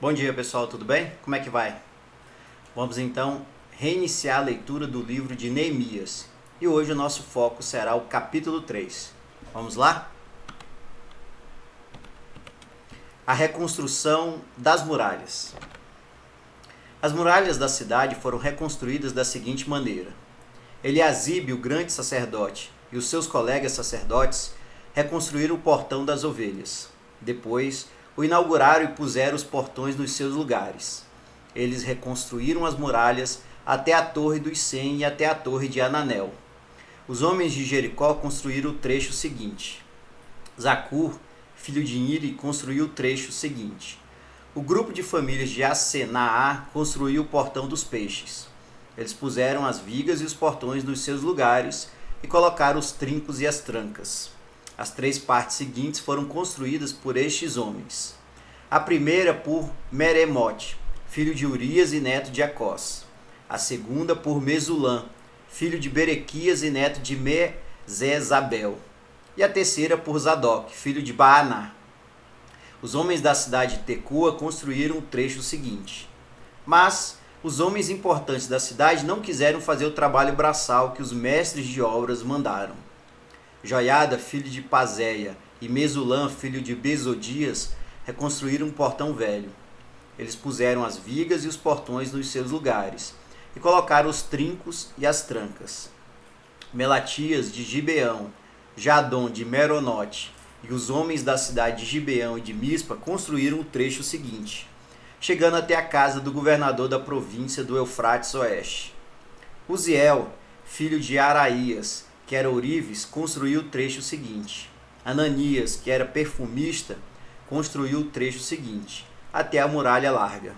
Bom dia pessoal, tudo bem? Como é que vai? Vamos então reiniciar a leitura do livro de Neemias. E hoje o nosso foco será o capítulo 3. Vamos lá? A reconstrução das muralhas. As muralhas da cidade foram reconstruídas da seguinte maneira: Eliasibe, o grande sacerdote, e os seus colegas sacerdotes reconstruíram o portão das ovelhas. Depois, o inauguraram e puseram os portões nos seus lugares. Eles reconstruíram as muralhas até a Torre dos 100 e até a Torre de Ananel. Os homens de Jericó construíram o trecho seguinte. Zacur, filho de Iri, construiu o trecho seguinte. O grupo de famílias de Asenaá construiu o portão dos peixes. Eles puseram as vigas e os portões nos seus lugares e colocaram os trincos e as trancas. As 3 partes seguintes foram construídas por estes homens. A primeira por Meremote, filho de Urias e neto de Acós. A segunda por Mesulã, filho de Berequias e neto de Mesezabel. E a terceira por Zadok, filho de Baaná. Os homens da cidade de Tecoa construíram o trecho seguinte. Mas os homens importantes da cidade não quiseram fazer o trabalho braçal que os mestres de obras mandaram. Joiada, filho de Pazéia, e Mesulã, filho de Bezodias, reconstruíram um portão velho. Eles puseram as vigas e os portões nos seus lugares, e colocaram os trincos e as trancas. Melatias, de Gibeão, Jadom, de Meronote, e os homens da cidade de Gibeão e de Mispa construíram o trecho seguinte, chegando até a casa do governador da província do Eufrates Oeste. Uziel, filho de Araías, que era ourives, construiu o trecho seguinte. Ananias, que era perfumista, construiu o trecho seguinte, até a muralha larga.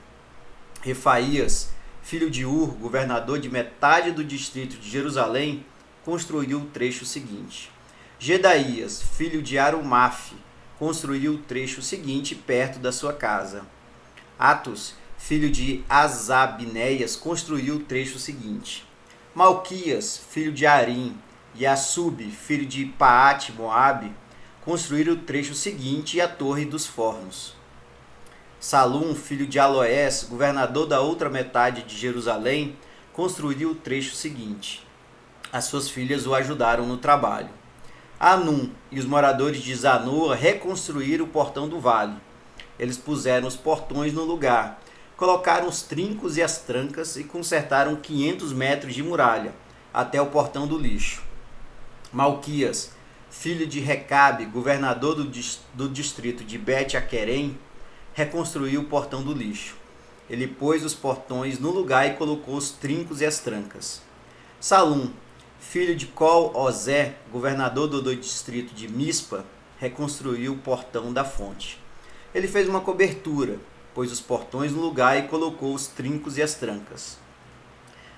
Refaías, filho de Ur, governador de metade do distrito de Jerusalém, construiu o trecho seguinte. Gedaías, filho de Arumaf, construiu o trecho seguinte perto da sua casa. Atos, filho de Azabneias, construiu o trecho seguinte. Malquias, filho de Arim, e Assub, filho de Paate Moabe, construíram o trecho seguinte e a Torre dos Fornos. Salum, filho de Aloés, governador da outra metade de Jerusalém, construiu o trecho seguinte. As suas filhas o ajudaram no trabalho. Anum e os moradores de Zanoa reconstruíram o portão do vale. Eles puseram os portões no lugar, colocaram os trincos e as trancas e consertaram 500 metros de muralha, até o portão do lixo. Malquias, filho de Recabe, governador do distrito de Bet-Aquerem, reconstruiu o portão do lixo. Ele pôs os portões no lugar e colocou os trincos e as trancas. Salum, filho de Col-Ozé, governador do distrito de Mispa, reconstruiu o portão da fonte. Ele fez uma cobertura, pôs os portões no lugar e colocou os trincos e as trancas.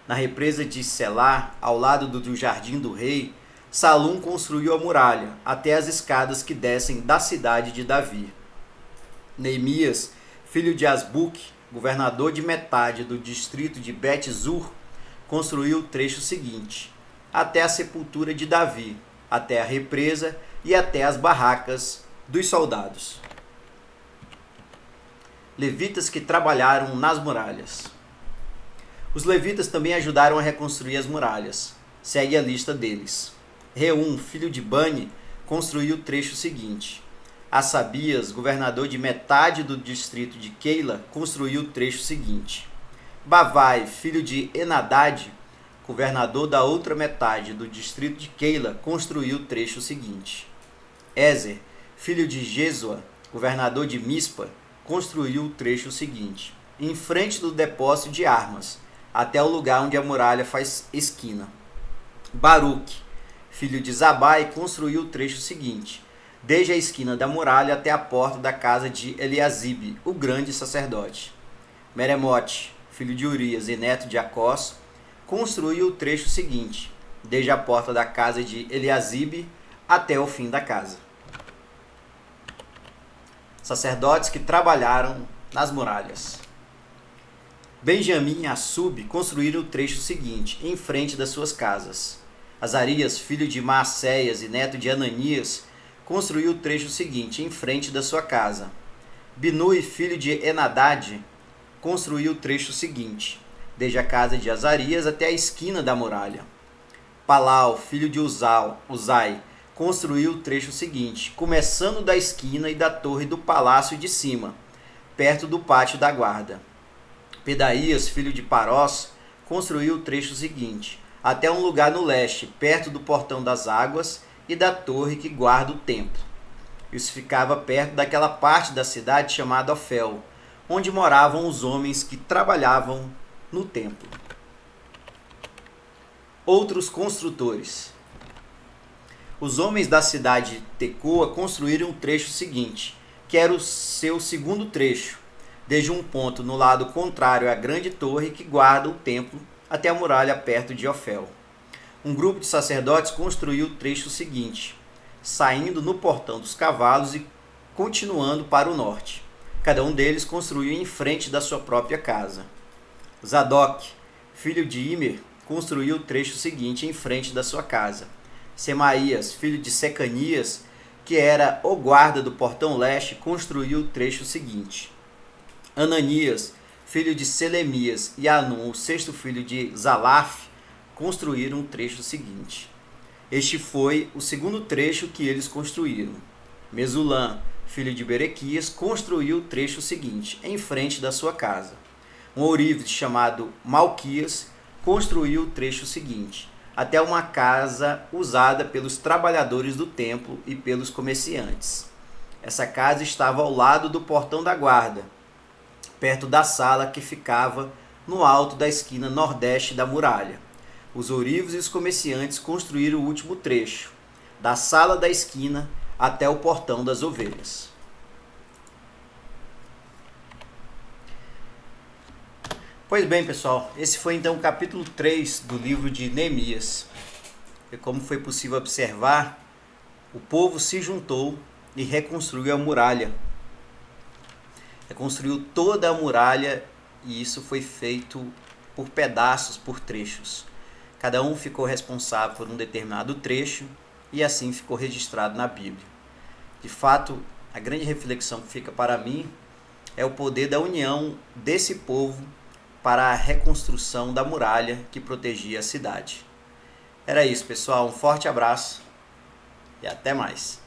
Na represa de Selá, ao lado do jardim do rei, Salum construiu a muralha, até as escadas que descem da cidade de Davi. Neemias, filho de Asbuque, governador de metade do distrito de Bet-Zur, construiu o trecho seguinte, até a sepultura de Davi, até a represa e até as barracas dos soldados. Levitas que trabalharam nas muralhas. Os levitas também ajudaram a reconstruir as muralhas. Segue a lista deles. Reum, filho de Bani, construiu o trecho seguinte. Assabias, governador de metade do distrito de Keila, construiu o trecho seguinte. Bavai, filho de Enadad, governador da outra metade do distrito de Keila, construiu o trecho seguinte. Ezer, filho de Jesua, governador de Mispa, construiu o trecho seguinte, em frente do depósito de armas, até o lugar onde a muralha faz esquina. Baruque, filho de Zabai, construiu o trecho seguinte, desde a esquina da muralha até a porta da casa de Eliasibe, o grande sacerdote. Meremote, filho de Urias e neto de Acós, construiu o trecho seguinte, desde a porta da casa de Eliasibe até o fim da casa. Sacerdotes que trabalharam nas muralhas. Benjamim e Assub construíram o trecho seguinte, em frente das suas casas. Azarias, filho de Maacéias e neto de Ananias, construiu o trecho seguinte, em frente da sua casa. Binui, filho de Enadad, construiu o trecho seguinte, desde a casa de Azarias até a esquina da muralha. Palau, filho de Uzai, construiu o trecho seguinte, começando da esquina e da torre do palácio de cima, perto do pátio da guarda. Pedaías, filho de Parós, construiu o trecho seguinte, até um lugar no leste, perto do portão das águas e da torre que guarda o templo. Isso ficava perto daquela parte da cidade chamada Ofel, onde moravam os homens que trabalhavam no templo. Outros construtores. Os homens da cidade de Tecoa construíram o trecho seguinte, que era o seu segundo trecho, desde um ponto no lado contrário à grande torre que guarda o templo até a muralha perto de Ofel. Um grupo de sacerdotes construiu o trecho seguinte, saindo no portão dos cavalos e continuando para o norte. Cada um deles construiu em frente da sua própria casa. Zadok, filho de Imer, construiu o trecho seguinte em frente da sua casa. Semaías, filho de Secanias, que era o guarda do portão leste, construiu o trecho seguinte. Ananias, filho de Selemias, e Anum, o sexto filho de Zalaf, construíram o trecho seguinte. Este foi o segundo trecho que eles construíram. Mesulã, filho de Berequias, construiu o trecho seguinte, em frente da sua casa. Um ourives chamado Malquias construiu o trecho seguinte, até uma casa usada pelos trabalhadores do templo e pelos comerciantes. Essa casa estava ao lado do portão da guarda, perto da sala que ficava no alto da esquina nordeste da muralha. Os ourivos e os comerciantes construíram o último trecho, da sala da esquina até o portão das ovelhas. Pois bem, pessoal, esse foi então o capítulo 3 do livro de Neemias. E como foi possível observar, o povo se juntou e reconstruiu a muralha. Reconstruiu toda a muralha e isso foi feito por pedaços, por trechos. Cada um ficou responsável por um determinado trecho e assim ficou registrado na Bíblia. De fato, a grande reflexão que fica para mim é o poder da união desse povo para a reconstrução da muralha que protegia a cidade. Era isso, pessoal. Um forte abraço e até mais.